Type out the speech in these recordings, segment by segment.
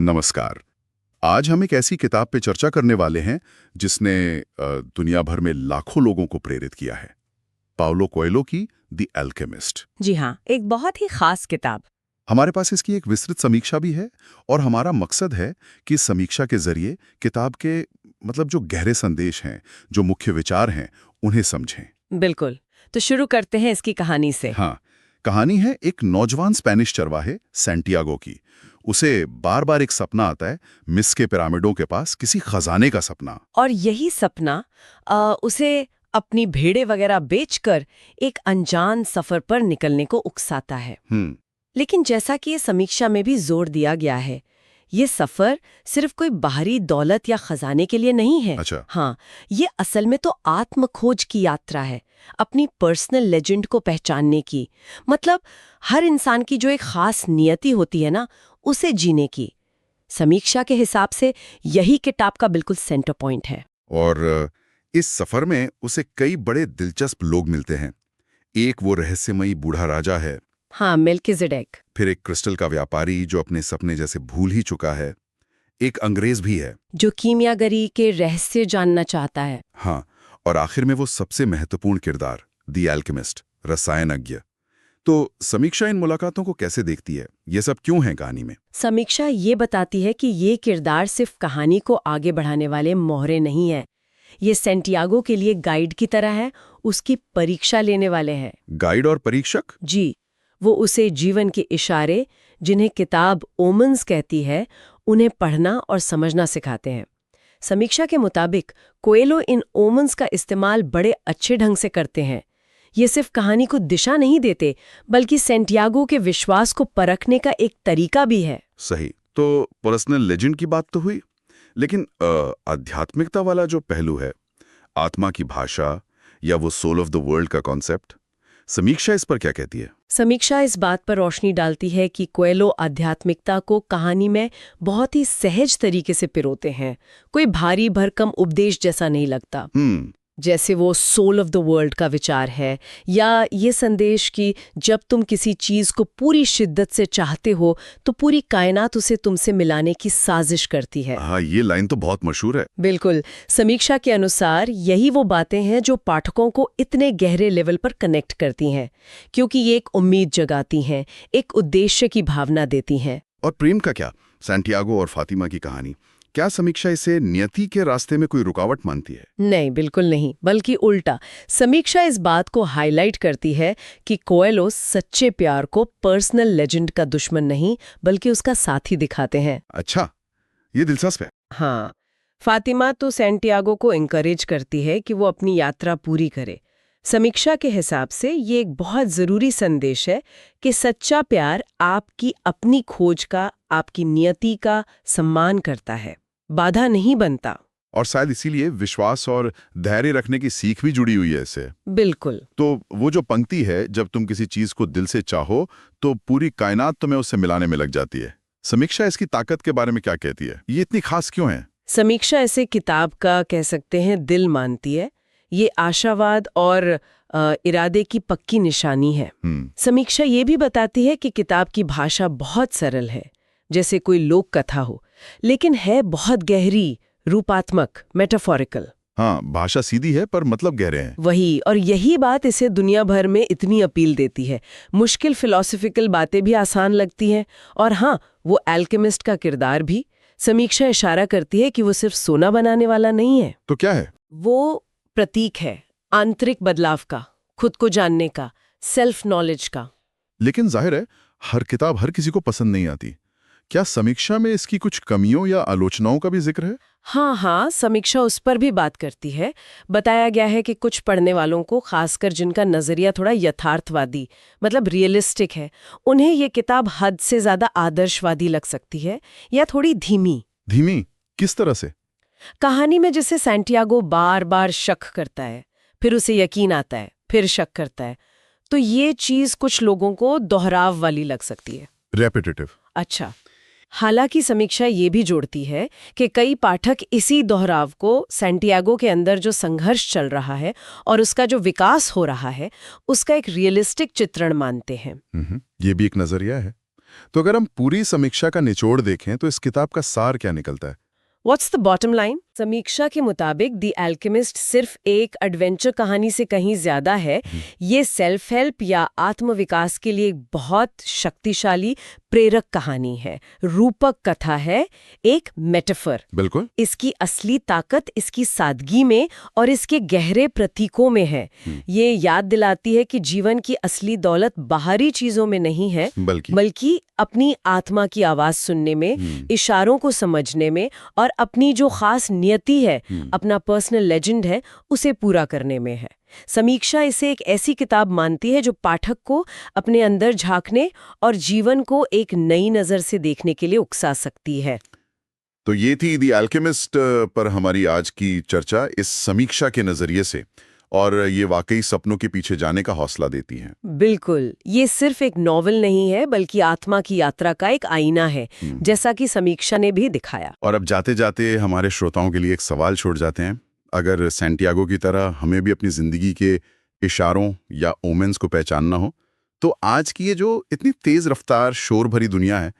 नमस्कार। आज हम एक ऐसी किताब पे चर्चा करने वाले हैं जिसने दुनिया भर में लाखों लोगों को प्रेरित किया है। पाउलो कोएल्हो की द अल्केमिस्ट। जी हाँ, एक बहुत ही खास किताब। हमारे पास इसकी एक विस्तृत समीक्षा भी है और हमारा मकसद है कि इस समीक्षा के जरिए किताब के जो गहरे संदेश हैं, जो मुख्य विचार हैं, उन्हें समझें। बिल्कुल। तो शुरू करते हैं इसकी कहानी से। हाँ, कहानी है एक नौजवान स्पेनिश चरवाहे सैंटियागो की। उसे बार बार एक सपना आता है, मिस्र के पिरामिडों के पास किसी खजाने का सपना। और यही सपना उसे अपनी भेड़ें वगैरह बेचकर एक अनजान सफर पर निकलने को उकसाता है। लेकिन जैसा कि ये समीक्षा में भी जोर दिया गया है, ये सफर सिर्फ कोई बाहरी दौलत या खजाने के लिए नहीं है। अच्छा। हाँ, ये असल में तो आत्मखोज की यात्रा है, अपनी पर्सनल लेजेंड को पहचानने की। मतलब हर इंसान की जो एक खास नियति होती है ना, उसे जीने की। समीक्षा के हिसाब से यही किताब का बिल्कुल सेंटर पॉइंट है। और इस सफर में उसे कई बड़े दिलचस्प लोग मिलते हैं। एक वो रहस्यमयी बूढ़ा राजा है। हाँ, मेल्किजेडेक। फिर एक क्रिस्टल का व्यापारी जो अपने सपने जैसे भूल ही चुका है। एक अंग्रेज भी है जो कीमियागरी के रहस्य जानना चाहता है। हाँ, और आखिर में वो सबसे महत्वपूर्ण किरदार द अल्केमिस्ट, रसायनज्ञ। तो समीक्षा इन मुलाकातों को कैसे देखती है? ये सब क्यों है कहानी में? समीक्षा ये बताती है कि ये किरदार सिर्फ कहानी को आगे बढ़ाने वाले मोहरे नहीं है। ये सैंटियागो के लिए गाइड की तरह है, उसकी परीक्षा लेने वाले हैं। गाइड और परीक्षक? जी, वो उसे जीवन के इशारे, जिन्हें किताब ओमन्स कहती है, उन्हें पढ़ना और समझना सिखाते हैं। समीक्षा के मुताबिक कोएल्हो इन ओमन्स का इस्तेमाल बड़े अच्छे ढंग से करते हैं। ये सिर्फ कहानी को दिशा नहीं देते, बल्कि सैंटियागो के विश्वास को परखने का एक तरीका भी है। सही। तो पर्सनल लेजेंड की बात तो हुई, लेकिन आध्यात्मिकता वाला जो पहलू है, आत्मा की भाषा या वो सोल ऑफ द वर्ल्ड का कॉन्सेप्ट, समीक्षा इस पर क्या कहती है? समीक्षा इस बात पर रोशनी डालती है कि कोएल्हो आध्यात्मिकता को कहानी में बहुत ही सहज तरीके से पिरोते हैं। कोई भारी भरकम उपदेश जैसा नहीं लगता। जैसे वो सोल ऑफ द वर्ल्ड का विचार है, या ये संदेश कि जब तुम किसी चीज को पूरी शिद्दत से चाहते हो तो पूरी कायनात उसे तुमसे मिलाने की साजिश करती है। हाँ, ये लाइन तो बहुत मशहूर है। बिल्कुल। समीक्षा के अनुसार यही वो बातें हैं जो पाठकों को इतने गहरे लेवल पर कनेक्ट करती हैं, क्योंकि ये एक उम्मीद जगाती हैं, एक उद्देश्य की भावना देती हैं। और प्रेम का क्या? सैंटियागो और फातिमा की कहानी, क्या समीक्षा इसे नियति के रास्ते में कोई रुकावट मानती है? नहीं, बिल्कुल नहीं, बल्कि उल्टा। समीक्षा इस बात को हाईलाइट करती है कि कोएल्हो सच्चे प्यार को पर्सनल लेजेंड का दुश्मन नहीं, बल्कि उसका साथी दिखाते हैं। अच्छा, ये दिलचस्प है। हाँ, फातिमा तो सैंटियागो को इंकरेज करती है कि वो अपनी यात्रा पूरी करे। समीक्षा के हिसाब से ये एक बहुत जरूरी संदेश है कि सच्चा प्यार आपकी अपनी खोज का, आपकी नियति का सम्मान करता है, बाधा नहीं बनता। और शायद इसीलिए विश्वास और धैर्य रखने की सीख भी जुड़ी हुई है इससे। बिल्कुल। तो वो जो पंक्ति है, जब तुम किसी चीज को दिल से चाहो तो पूरी कायनात तुम्हें उससे मिलाने में लग जाती है, समीक्षा इसकी ताकत के बारे में क्या कहती है? ये इतनी खास क्यों है? समीक्षा इसे किताब का, कह सकते हैं, दिल मानती है। ये आशावाद और इरादे की पक्की निशानी है। समीक्षा ये भी बताती है कि किताब की भाषा बहुत सरल है, जैसे कोई लोक कथा हो, लेकिन है बहुत गहरी, रूपात्मक, मेटाफोरिकल। हाँ, भाषा सीधी है पर मतलब गहरे हैं। वही, और यही बात इसे दुनिया भर में इतनी अपील देती है। मुश्किल फिलॉसफिकल बातें भी आसान लगती हैं। और हाँ, वो अल्केमिस्ट का किरदार भी, समीक्षा इशारा करती है कि वो सिर्फ सोना बनाने वाला नहीं है। तो क्या है? वो प्रतीक है आंतरिक बदलाव का, खुद को जानने का, सेल्फ नॉलेज का। लेकिन जाहिर है हर किताब हर किसी को पसंद नहीं आती। क्या समीक्षा में इसकी कुछ कमियों या आलोचनाओं का भी जिक्र है? हाँ, समीक्षा उस पर भी बात करती है। बताया गया है कि कुछ पढ़ने वालों को, खासकर जिनका नजरिया थोड़ा यथार्थवादी, मतलब रियलिस्टिक है, उन्हें ये किताब हद से ज्यादा आदर्शवादी लग सकती है, या थोड़ी धीमी। धीमी किस तरह से? कहानी में जैसे सैंटियागो बार बार शक करता है, फिर उसे यकीन आता है, फिर शक करता है, तो ये चीज कुछ लोगों को दोहराव वाली लग सकती है, रेपिटेटिव। अच्छा, हालांकि समीक्षा ये भी जोड़ती है कि कई पाठक इसी दोहराव को, सैंटियागो के अंदर जो संघर्ष चल रहा है और उसका जो विकास हो रहा है, उसका एक रियलिस्टिक चित्रण मानते हैं। ये भी एक नजरिया है। तो अगर हम पूरी समीक्षा का निचोड़ देखें तो इस किताब का सार क्या निकलता है? What's the bottom line? समीक्षा के मुताबिक द एल्केमिस्ट सिर्फ एक एडवेंचर कहानी से कहीं ज्यादा है। ये सेल्फ हेल्प या आत्मविकास के लिए एक बहुत शक्तिशाली प्रेरक कहानी है, रूपक कथा है, एक मेटाफर। बिल्कुल। इसकी असली ताकत इसकी सादगी में और इसके गहरे प्रतीकों में है। ये याद दिलाती है कि जीवन की असली दौलत बाहरी चीजों में नहीं है, बल्कि अपनी आत्मा की आवाज सुनने में, इशारों को समझने में और अपनी जो खास नियति है, अपना पर्सनल लेजेंड है, उसे पूरा करने में है। समीक्षा इसे एक ऐसी किताब मानती है जो पाठक को अपने अंदर झांकने और जीवन को एक नई नजर से देखने के लिए उकसा सकती है। तो ये थी द अल्केमिस्ट पर हमारी आज की चर्चा इस समीक्षा के नजरिए से, और ये वाकई सपनों के पीछे जाने का हौसला देती है। बिल्कुल, ये सिर्फ एक नॉवल नहीं है बल्कि आत्मा की यात्रा का एक आईना है, जैसा कि समीक्षा ने भी दिखाया। और अब जाते जाते हमारे श्रोताओं के लिए एक सवाल छोड़ जाते हैं। अगर सैंटियागो की तरह हमें भी अपनी जिंदगी के इशारों या ओमेंस को पहचानना हो, तो आज की ये जो इतनी तेज रफ्तार शोर भरी दुनिया है,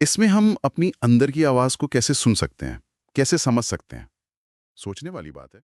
इसमें हम अपनी अंदर की आवाज को कैसे सुन सकते हैं, कैसे समझ सकते हैं? सोचने वाली बात है।